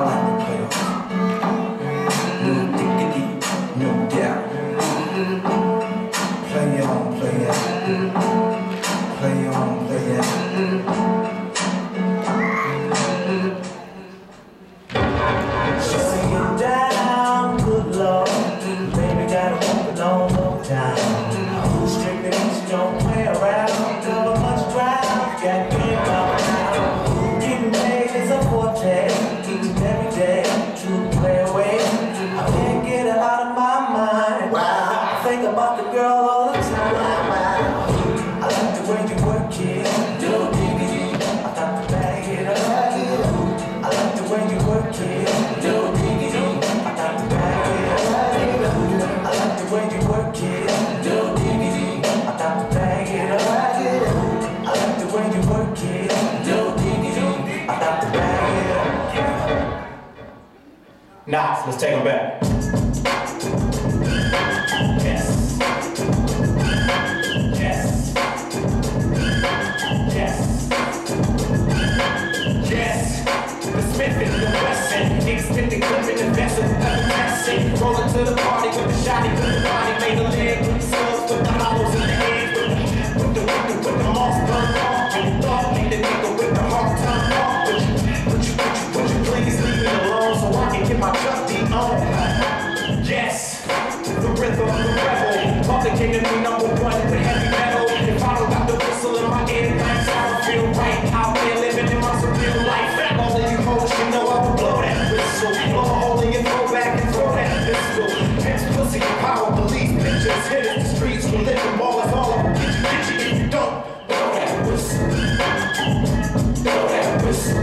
like to play on. No diggity, no doubt. Play on, play out. Play on, play out. Shutting you down, good Lord. Baby, gotta walk it on over time. Strictly easy, don't play around. Cover much ground, got me about now. Getting paid is a forte. Each and every day, to play away. I can't get her out of my mind. Wow. I think about the girl all the time. Wow. I like the way you work it. No diggity. I got to bag it up. I like the way you work it. No diggity. I got to bag it up. I like the way you work it. No diggity. I got to bag it up. I like the way you work it. No diggity. I got to bag it up. Nice, let's take them back. Yes. Yes. Yes. Yes. The Smith and the Wesson, extended clip in the vessel, passing. Rolling to the party with the shotty, with the body, made the leg with the slugs, with the hollows in the head, with the moss burned off. And you thought me the nigga with the heart turned off. Would you please leave me alone so I can get my Chuck D on? Yes, the rhythm, the rebel. Public enemy number one with heavy metal. If I don't got the whistle in my ear, things I don't feel right. Out there living in my surreal life. All of you hoes, you know I will blow that whistle. Blow a hole in your throwback and throw that pistol. Pimps, pussy, power, police, bitches. Hit it, the streets, we live in ball. It's all over. Get you if you don't. Blow that whistle. Blow that whistle.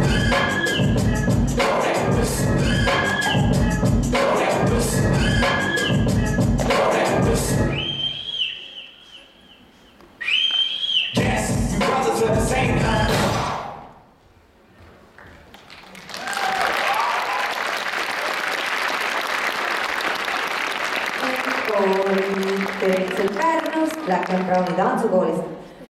Blow that whistle. Blow that whistle. Blow that whistle. Yes, you brothers are the same kind. Terzo Carlos, Black and Brown Dance Boys.